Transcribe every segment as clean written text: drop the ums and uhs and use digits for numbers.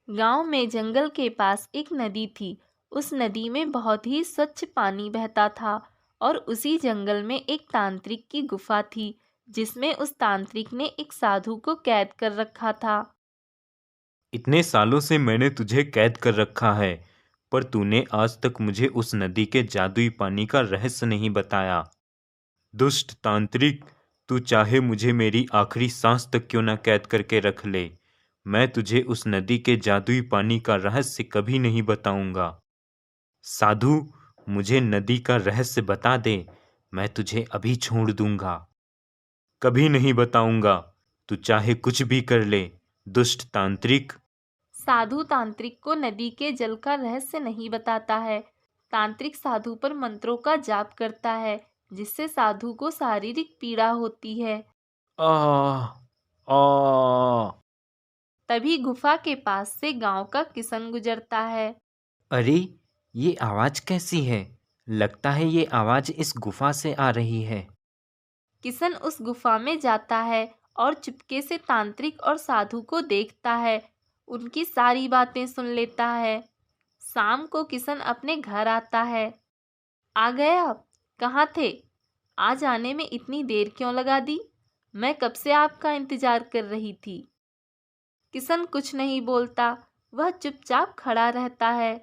गांव में जंगल के पास एक नदी थी। उस नदी में बहुत ही स्वच्छ पानी बहता था और उसी जंगल में एक तांत्रिक की गुफा थी, जिसमें उस तांत्रिक ने एक साधु को कैद कर रखा था। इतने सालों से मैंने तुझे कैद कर रखा है, पर तूने आज तक मुझे उस नदी के जादुई पानी का रहस्य नहीं बताया। दुष्ट तांत्रिक, तू चाहे मुझे मेरी आखिरी सांस तक क्यों ना कैद करके रख ले, मैं तुझे उस नदी के जादुई पानी का रहस्य कभी नहीं बताऊंगा। साधु, मुझे नदी का रहस्य बता दे, मैं तुझे अभी छोड़ दूंगा। कभी नहीं बताऊंगा, तू चाहे कुछ भी कर ले, दुष्ट तांत्रिक। साधु तांत्रिक को नदी के जल का रहस्य नहीं बताता है। तांत्रिक साधु पर मंत्रों का जाप करता है, जिससे साधु को शारीरिक पीड़ा होती है। आ आ तभी गुफा के पास से गांव का किसान गुजरता है। अरे, ये आवाज कैसी है? लगता है ये आवाज इस गुफा से आ रही है। किशन उस गुफा में जाता है और चुपके से तांत्रिक और साधु को देखता है। उनकी सारी बातें सुन लेता है। शाम को किशन अपने घर आता है। आ गए आप? कहाँ थे? आज आने में इतनी देर क्यों लगा दी? मैं कब से आपका इंतजार कर रही थी। किशन कुछ नहीं बोलता। वह चुपचाप खड़ा रहता है।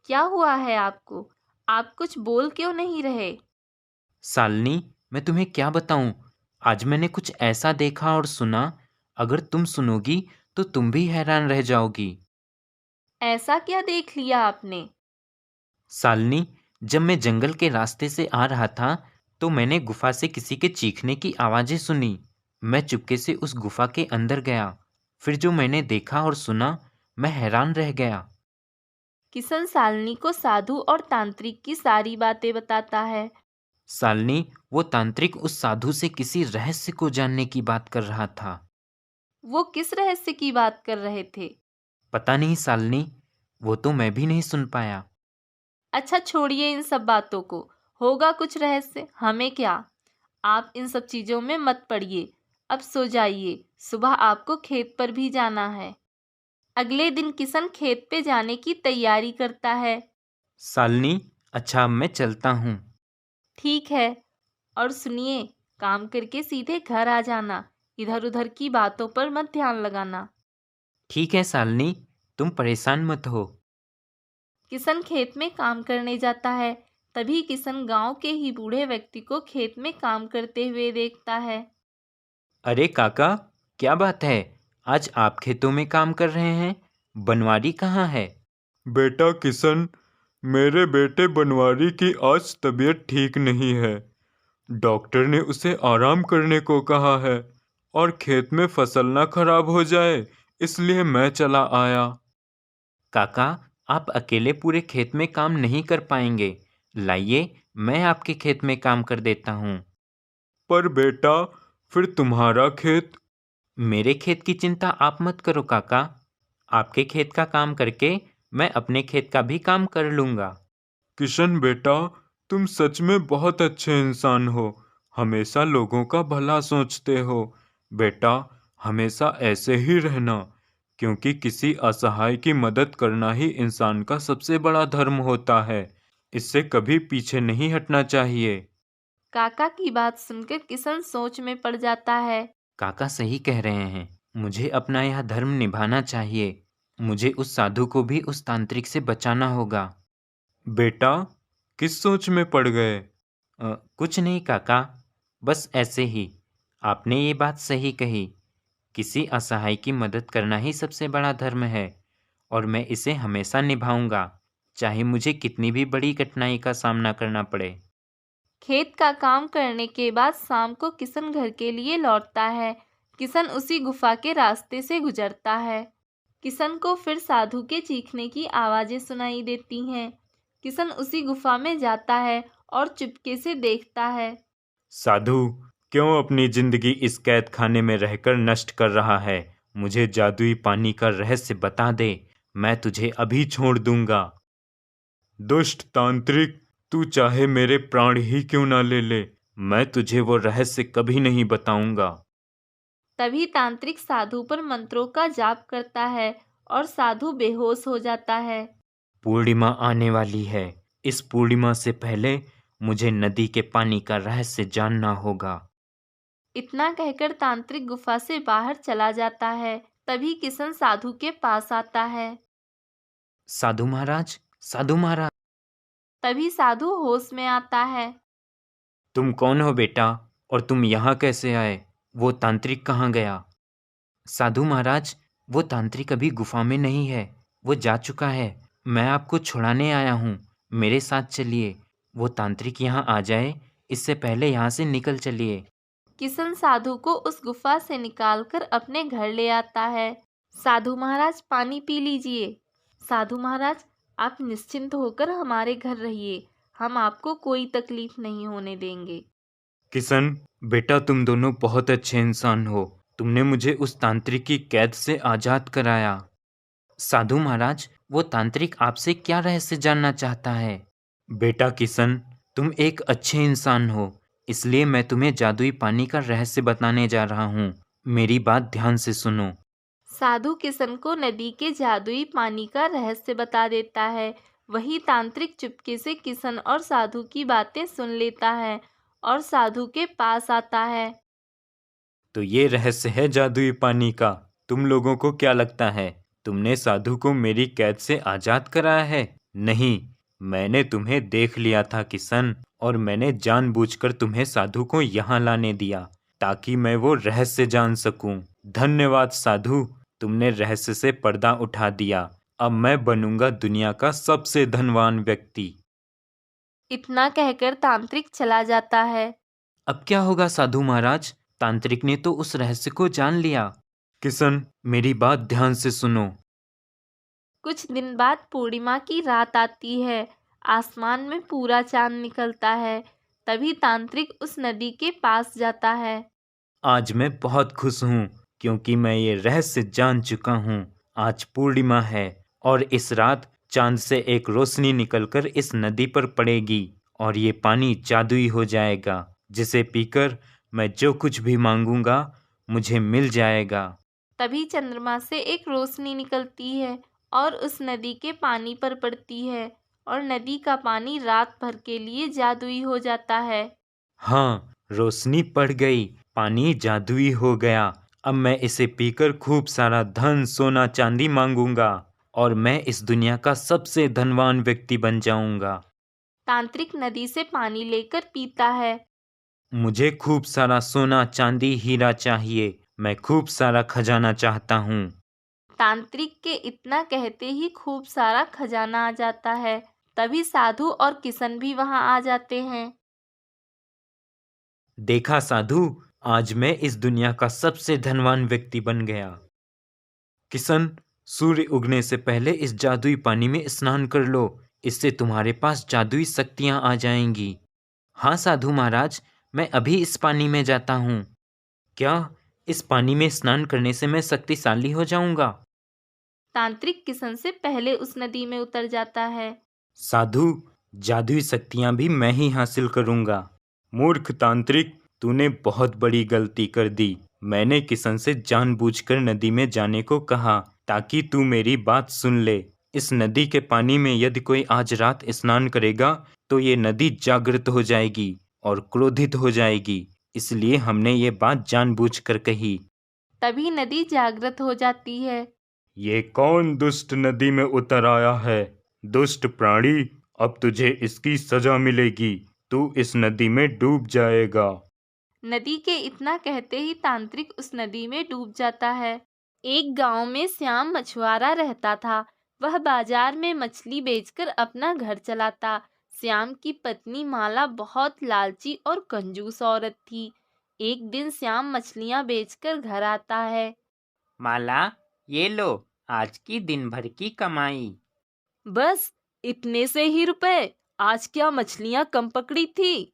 क्या हुआ है आपको? आप कुछ बोल क्यों नहीं रहे? शालिनी, मैं तुम्हें क्या बताऊं? आज मैंने कुछ ऐसा देखा और सुना, अगर तुम सुनोगी तो तुम भी हैरान रह जाओगी। ऐसा क्या देख लिया आपने? शालिनी, जब मैं जंगल के रास्ते से आ रहा था तो मैंने गुफा से किसी के चीखने की आवाजें सुनी। मैं चुपके से उस गुफा के अंदर गया। फिर जो मैंने देखा और सुना, मैं हैरान रह गया। किशन शालिनी को साधु और तांत्रिक की सारी बातें बताता है। शालिनी, वो तांत्रिक उस साधु से किसी रहस्य को जानने की बात कर रहा था। वो किस रहस्य की बात कर रहे थे? पता नहीं शालिनी, वो तो मैं भी नहीं सुन पाया। अच्छा, छोड़िए इन सब बातों को। होगा कुछ रहस्य, हमें क्या। आप इन सब चीजों में मत पड़िए। अब सो जाइए, सुबह आपको खेत पर भी जाना है। अगले दिन किशन खेत पे जाने की तैयारी करता है। शालिनी, अच्छा अब मैं चलता हूँ। ठीक है। और सुनिए, काम करके सीधे घर आ जाना। इधर उधर की बातों पर मत ध्यान लगाना। ठीक है शालिनी, तुम परेशान मत हो। किशन खेत में काम करने जाता है। तभी किशन गांव के ही बूढ़े व्यक्ति को खेत में काम करते हुए देखता है। अरे काका, क्या बात है? आज आप खेतों में काम कर रहे हैं? बनवारी कहाँ है? बेटा किशन, मेरे बेटे बनवारी की आज तबीयत ठीक नहीं है। डॉक्टर ने उसे आराम करने को कहा है और खेत में फसल ना खराब हो जाए, इसलिए मैं चला आया। काका, आप अकेले पूरे खेत में काम नहीं कर पाएंगे। लाइए, मैं आपके खेत में काम कर देता हूँ। पर बेटा, फिर तुम्हारा खेत? मेरे खेत की चिंता आप मत करो काका। आपके खेत का काम करके मैं अपने खेत का भी काम कर लूँगा। किशन बेटा, तुम सच में बहुत अच्छे इंसान हो। हमेशा लोगों का भला सोचते हो। बेटा, हमेशा ऐसे ही रहना, क्योंकि किसी असहाय की मदद करना ही इंसान का सबसे बड़ा धर्म होता है। इससे कभी पीछे नहीं हटना चाहिए। काका की बात सुनकर किशन सोच में पड़ जाता है। काका सही कह रहे हैं, मुझे अपना यह धर्म निभाना चाहिए। मुझे उस साधु को भी उस तांत्रिक से बचाना होगा। बेटा, किस सोच में पड़ गए? कुछ नहीं काका, बस ऐसे ही। आपने ये बात सही कही। किसी असहाय की मदद करना ही सबसे बड़ा धर्म है और मैं इसे हमेशा निभाऊंगा, चाहे मुझे कितनी भी बड़ी कठिनाई का सामना करना पड़े। खेत का काम करने के बाद शाम को किशन घर के लिए लौटता है। किशन उसी गुफा के रास्ते से गुजरता है। किशन को फिर साधु के चीखने की आवाजें सुनाई देती हैं। किशन उसी गुफा में जाता है और चुपके से देखता है। साधु, क्यों अपनी जिंदगी इस कैद खाने में रहकर नष्ट कर रहा है? मुझे जादुई पानी का रहस्य बता दे, मैं तुझे अभी छोड़ दूंगा। दुष्ट तांत्रिक, तू चाहे मेरे प्राण ही क्यों ना ले ले, मैं तुझे वो रहस्य कभी नहीं बताऊंगा। तभी तांत्रिक साधु पर मंत्रों का जाप करता है और साधु बेहोश हो जाता है। पूर्णिमा आने वाली है। इस पूर्णिमा से पहले मुझे नदी के पानी का रहस्य जानना होगा। इतना कहकर तांत्रिक गुफा से बाहर चला जाता है। तभी किशन साधु के पास आता है। साधु महाराज, साधु महाराज। तभी साधु होश में आता है। तुम कौन हो बेटा, और तुम यहाँ कैसे आए? वो तांत्रिक कहाँ गया? साधु महाराज, वो तांत्रिक अभी गुफा में नहीं है, वो जा चुका है। मैं आपको छुड़ाने आया हूँ, मेरे साथ चलिए। वो तांत्रिक यहाँ आ जाए इससे पहले यहाँ से निकल चलिए। किशन साधु को उस गुफा से निकालकर अपने घर ले आता है। साधु महाराज, पानी पी लीजिए। साधु महाराज, आप निश्चिंत होकर हमारे घर रहिए, हम आपको कोई तकलीफ नहीं होने देंगे। किशन बेटा, तुम दोनों बहुत अच्छे इंसान हो। तुमने मुझे उस तांत्रिक की कैद से आजाद कराया। साधु महाराज, वो तांत्रिक आपसे क्या रहस्य जानना चाहता है? बेटा किशन, तुम एक अच्छे इंसान हो, इसलिए मैं तुम्हें जादुई पानी का रहस्य बताने जा रहा हूँ। मेरी बात ध्यान से सुनो। साधु किशन को नदी के जादुई पानी का रहस्य बता देता है। वही तांत्रिक चुपके से किशन और साधु की बातें सुन लेता है और साधु के पास आता है। तो ये रहस्य है जादुई पानी का। तुम लोगों को क्या लगता है, तुमने साधु को मेरी कैद से आजाद कराया है? नहीं, मैंने तुम्हें देख लिया था किशन, और मैंने जानबूझकर तुम्हें साधु को यहाँ लाने दिया ताकि मैं वो रहस्य जान सकूं। धन्यवाद साधु, तुमने रहस्य से पर्दा उठा दिया। अब मैं बनूंगा दुनिया का सबसे धनवान व्यक्ति। इतना कहकर तांत्रिक चला जाता है। अब क्या होगा साधु महाराज? तांत्रिक ने तो उस रहस्य को जान लिया। किशन, मेरी बात ध्यान से सुनो। कुछ दिन बाद पूर्णिमा की रात आती है। आसमान में पूरा चांद निकलता है। तभी तांत्रिक उस नदी के पास जाता है। आज मैं बहुत खुश हूँ क्योंकि मैं ये रहस्य जान चुका हूँ। आज पूर्णिमा है और इस रात चांद से एक रोशनी निकलकर इस नदी पर पड़ेगी और ये पानी जादुई हो जाएगा, जिसे पीकर मैं जो कुछ भी मांगूंगा मुझे मिल जाएगा। तभी चंद्रमा से एक रोशनी निकलती है और उस नदी के पानी पर पड़ती है और नदी का पानी रात भर के लिए जादुई हो जाता है। हाँ, रोशनी पड़ गई, पानी जादुई हो गया। अब मैं इसे पीकर खूब सारा धन, सोना, चांदी मांगूंगा और मैं इस दुनिया का सबसे धनवान व्यक्ति बन जाऊंगा। तांत्रिक नदी से पानी लेकर पीता है। मुझे खूब सारा सोना, चांदी, हीरा चाहिए। मैं खूब सारा खजाना चाहता हूँ। तांत्रिक के इतना कहते ही खूब सारा खजाना आ जाता है। तभी साधु और किशन भी वहां आ जाते हैं। देखा साधु, आज मैं इस दुनिया का सबसे धनवान व्यक्ति बन गया। किशन, सूर्य उगने से पहले इस जादुई पानी में स्नान कर लो, इससे तुम्हारे पास जादुई शक्तियां आ जाएंगी। हाँ साधु महाराज, मैं अभी इस पानी में जाता हूँ। क्या इस पानी में स्नान करने से मैं शक्तिशाली हो जाऊंगा? तांत्रिक किशन से पहले उस नदी में उतर जाता है। साधु, जादुई शक्तियां भी मैं ही हासिल करूंगा। मूर्ख तांत्रिक, तूने बहुत बड़ी गलती कर दी। मैंने किशन से जानबूझकर नदी में जाने को कहा ताकि तू मेरी बात सुन ले। इस नदी के पानी में यदि कोई आज रात स्नान करेगा तो ये नदी जागृत हो जाएगी और क्रोधित हो जाएगी, इसलिए हमने ये बात जानबूझकर कही। तभी नदी जागृत हो जाती है। ये कौन दुष्ट नदी में उतर आया है? दुष्ट प्राणी, अब तुझे इसकी सजा मिलेगी। तू इस नदी में डूब जाएगा। नदी के इतना कहते ही तांत्रिक उस नदी में डूब जाता है। एक गांव में श्याम मछुआरा रहता था। वह बाजार में मछली बेचकर अपना घर चलाता। श्याम की पत्नी माला बहुत लालची और कंजूस औरत थी। एक दिन श्याम मछलियां बेचकर घर आता है। माला, ये लो आज की दिन भर की कमाई। बस इतने से ही रुपए? आज क्या मछलियां कम पकड़ी थी?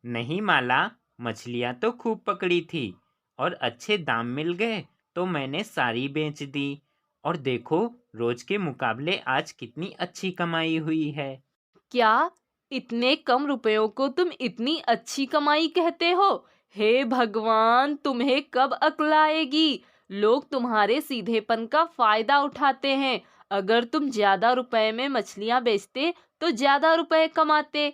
नहीं माला, मछलियाँ तो खूब पकड़ी थी और अच्छे दाम मिल गए तो मैंने सारी बेच दी। और देखो, रोज के मुकाबले आज कितनी अच्छी कमाई हुई है। क्या इतने कम रुपयों को तुम इतनी अच्छी कमाई कहते हो? हे भगवान, तुम्हें कब अक्ल आएगी? लोग तुम्हारे सीधेपन का फायदा उठाते हैं। अगर तुम ज्यादा रुपए में मछलियां बेचते तो ज्यादा रुपए कमाते।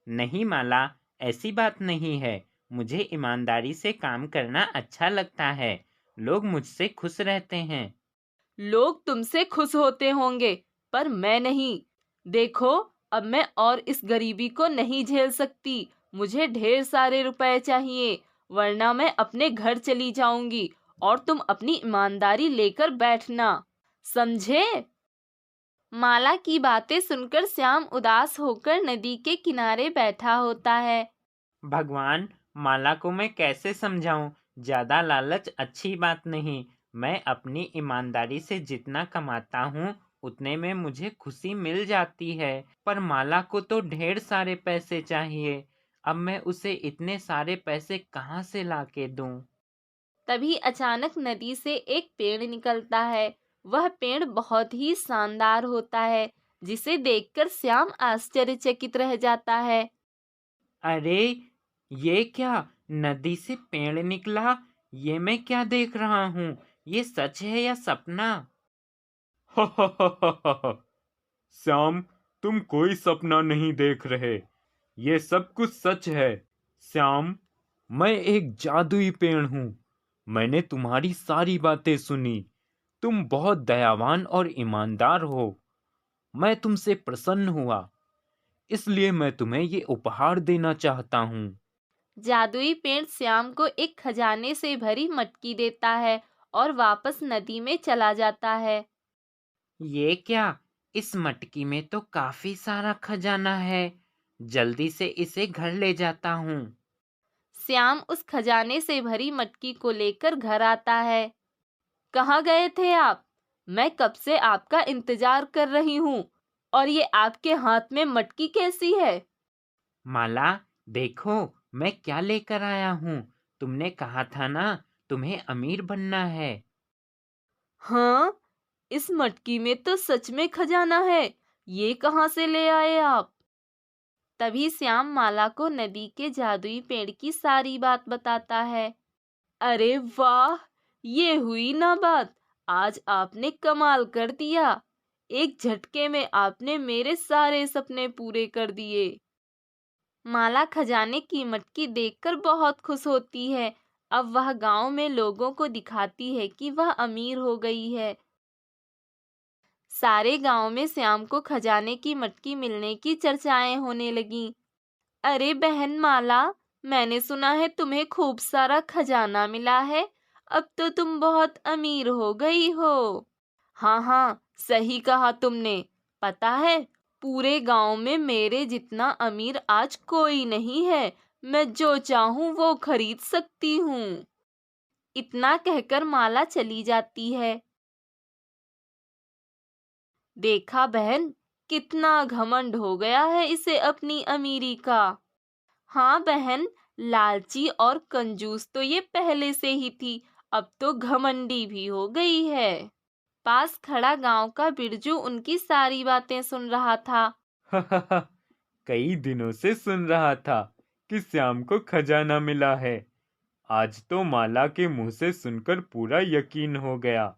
नहीं माला, ऐसी बात नहीं है। मुझे ईमानदारी से काम करना अच्छा लगता है। लोग मुझसे खुश रहते हैं। लोग तुमसे खुश होते होंगे, पर मैं नहीं। देखो, अब मैं और इस गरीबी को नहीं झेल सकती। मुझे ढेर सारे रुपए चाहिए, वरना मैं अपने घर चली जाऊंगी और तुम अपनी ईमानदारी लेकर बैठना, समझे? माला की बातें सुनकर श्याम उदास होकर नदी के किनारे बैठा होता है। भगवान, माला को मैं कैसे समझाऊं? ज्यादा लालच अच्छी बात नहीं। मैं अपनी ईमानदारी से जितना कमाता हूँ उतने में मुझे खुशी मिल जाती है, पर माला को तो ढेर सारे पैसे चाहिए। अब मैं उसे इतने सारे पैसे कहाँ से ला के दूं? तभी अचानक नदी से एक पेड़ निकलता है। वह पेड़ बहुत ही शानदार होता है, जिसे देखकर श्याम आश्चर्यचकित रह जाता है। अरे, ये क्या? नदी से पेड़ निकला? ये मैं क्या देख रहा हूँ? ये सच है या सपना? श्याम, तुम कोई सपना नहीं देख रहे। ये सब कुछ सच है। श्याम, मैं एक जादुई पेड़ हूँ। मैंने तुम्हारी सारी बातें सुनी। तुम बहुत दयावान और ईमानदार हो। मैं तुमसे प्रसन्न हुआ, इसलिए मैं तुम्हें ये उपहार देना चाहता हूँ। जादुई पेड़ श्याम को एक खजाने से भरी मटकी देता है और वापस नदी में चला जाता है। ये क्या? इस मटकी में तो काफी सारा खजाना है। जल्दी से इसे घर ले जाता हूँ। श्याम उस खजाने से भरी मटकी को लेकर घर आता है। कहाँ गए थे आप? मैं कब से आपका इंतजार कर रही हूँ। और ये आपके हाथ में मटकी कैसी है? माला, देखो मैं क्या लेकर आया हूँ। तुमने कहा था ना, तुम्हें अमीर बनना है। हाँ, इस मटकी में तो सच में खजाना है। ये कहाँ से ले आए आप? तभी श्याम माला को नदी के जादुई पेड़ की सारी बात बताता है। अरे वाह, ये हुई ना बात। आज आपने कमाल कर दिया। एक झटके में आपने मेरे सारे सपने पूरे कर दिए। माला खजाने की मटकी देखकर बहुत खुश होती है। अब वह गांव में लोगों को दिखाती है कि वह अमीर हो गई है। सारे गांव में श्याम को खजाने की मटकी मिलने की चर्चाएं होने लगीं। अरे बहन माला, मैंने सुना है तुम्हें खूब सारा खजाना मिला है। अब तो तुम बहुत अमीर हो गई हो। हाँ हाँ, सही कहा तुमने। पता है, पूरे गांव में मेरे जितना अमीर आज कोई नहीं है। मैं जो चाहूँ वो खरीद सकती हूँ। इतना कहकर माला चली जाती है। देखा बहन, कितना घमंड हो गया है इसे अपनी अमीरी का। हाँ बहन, लालची और कंजूस तो ये पहले से ही थी, अब तो घमंडी भी हो गई है। पास खड़ा गांव का बिरजू उनकी सारी बातें सुन रहा था। कई दिनों से सुन रहा था कि श्याम को खजाना मिला है। आज तो माला के मुंह से सुनकर पूरा यकीन हो गया।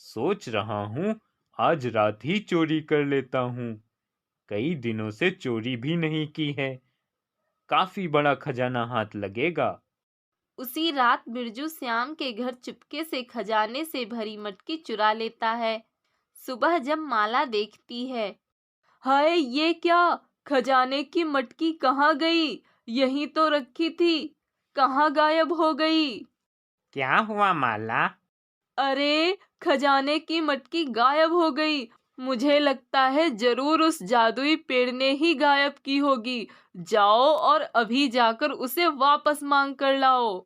सोच रहा हूँ आज रात ही चोरी कर लेता हूँ। कई दिनों से चोरी भी नहीं की है। काफी बड़ा खजाना हाथ लगेगा। उसी रात बिरजू श्याम के घर चुपके से खजाने से भरी मटकी चुरा लेता है। सुबह जब माला देखती है, हाय ये क्या, खजाने की मटकी कहाँ गई? यहीं तो रखी थी, कहाँ गायब हो गई? क्या हुआ माला? अरे, खजाने की मटकी गायब हो गई। मुझे लगता है जरूर उस जादुई पेड़ ने ही गायब की होगी। जाओ और अभी जाकर उसे वापस मांग कर लाओ।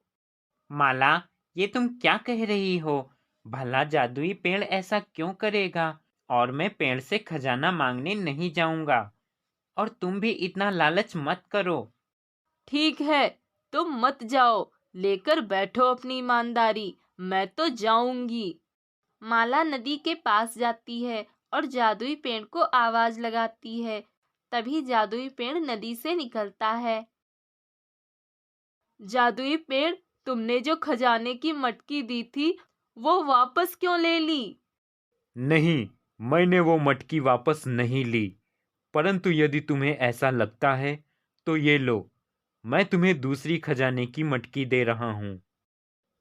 माला, ये तुम क्या कह रही हो? भला जादुई पेड़ ऐसा क्यों करेगा? और मैं पेड़ से खजाना मांगने नहीं जाऊंगा। और तुम भी इतना लालच मत करो। ठीक है, तुम मत जाओ, लेकर बैठो अपनी ईमानदारी। मैं तो जाऊंगी। माला नदी के पास जाती है और जादुई पेड़ को आवाज लगाती है। तभी जादुई पेड़ नदी से निकलता है। जादुई पेड़, तुमने जो खजाने की मटकी दी थी वो वापस क्यों ले ली? नहीं, मैंने वो मटकी वापस नहीं ली, परंतु यदि तुम्हें ऐसा लगता है तो ये लो, मैं तुम्हें दूसरी खजाने की मटकी दे रहा हूँ।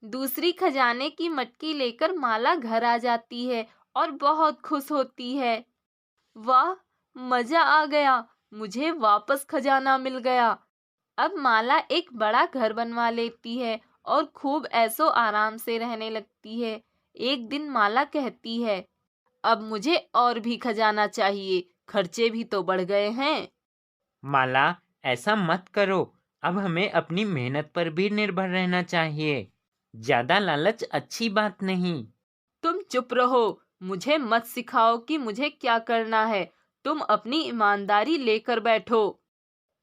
दूसरी खजाने की मटकी लेकर माला घर आ जाती है और बहुत खुश होती है। वाह, मजा आ गया, मुझे वापस खजाना मिल गया। अब माला एक बड़ा घर बनवा लेती है और खूब ऐशो आराम से रहने लगती है। एक दिन माला कहती है, अब मुझे और भी खजाना चाहिए, खर्चे भी तो बढ़ गए हैं। माला, ऐसा मत करो। अब हमें अपनी मेहनत पर भी निर्भर रहना चाहिए। ज्यादा लालच अच्छी बात नहीं। तुम चुप रहो, मुझे मत सिखाओ कि मुझे क्या करना है। तुम अपनी ईमानदारी लेकर बैठो।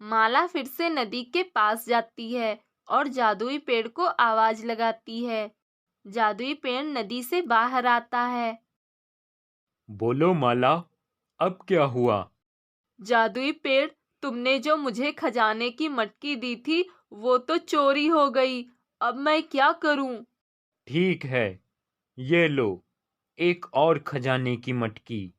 माला फिर से नदी के पास जाती है और जादुई पेड़ को आवाज लगाती है। जादुई पेड़ नदी से बाहर आता है। बोलो माला, अब क्या हुआ? जादुई पेड़, तुमने जो मुझे खजाने की मटकी दी थी वो तो चोरी हो गई। अब मैं क्या करूं? ठीक है, ये लो, एक और खजाने की मटकी।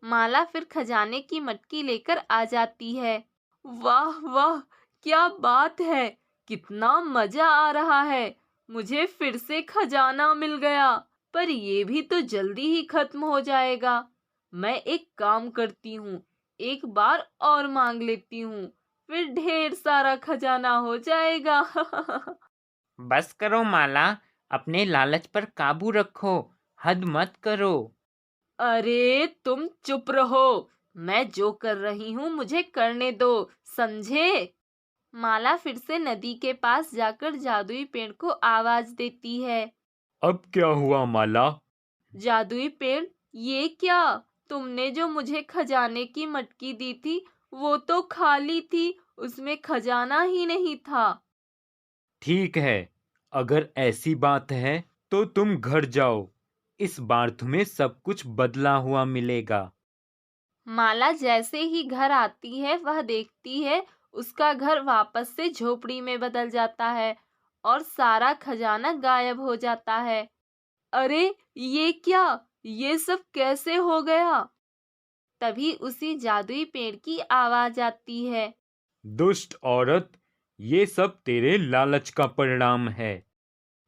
माला फिर खजाने की मटकी लेकर आ जाती है। वाह वाह, क्या बात है, कितना मजा आ रहा है। मुझे फिर से खजाना मिल गया, पर ये भी तो जल्दी ही खत्म हो जाएगा। मैं एक काम करती हूँ, एक बार और मांग लेती हूँ, फिर ढेर सारा खजाना हो जाएगा। बस करो माला, अपने लालच पर काबू रखो, हद मत करो। अरे तुम चुप रहो, मैं जो कर रही हूँ मुझे करने दो, समझे? माला फिर से नदी के पास जाकर जादुई पेड़ को आवाज देती है। अब क्या हुआ माला? जादुई पेड़, ये क्या? तुमने जो मुझे खजाने की मटकी दी थी वो तो खाली थी, उसमें खजाना ही नहीं था। ठीक है, अगर ऐसी बात है तो तुम घर जाओ, इस बार तुम्हें सब कुछ बदला हुआ मिलेगा। माला जैसे ही घर आती है वह देखती है उसका घर वापस से झोपड़ी में बदल जाता है और सारा खजाना गायब हो जाता है। अरे ये क्या, ये सब कैसे हो गया? तभी उसी जादुई पेड़ की आवाज आती है। दुष्ट औरत, ये सब तेरे लालच का परिणाम है।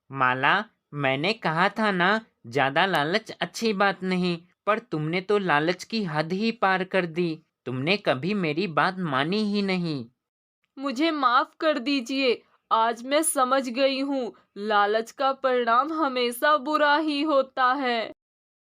माला, मैंने कहा था ना, ज्यादा लालच अच्छी बात नहीं, पर तुमने तो लालच की हद ही पार कर दी। तुमने कभी मेरी बात मानी ही नहीं। मुझे माफ कर दीजिए, आज मैं समझ गई हूँ, लालच का परिणाम हमेशा बुरा ही होता है।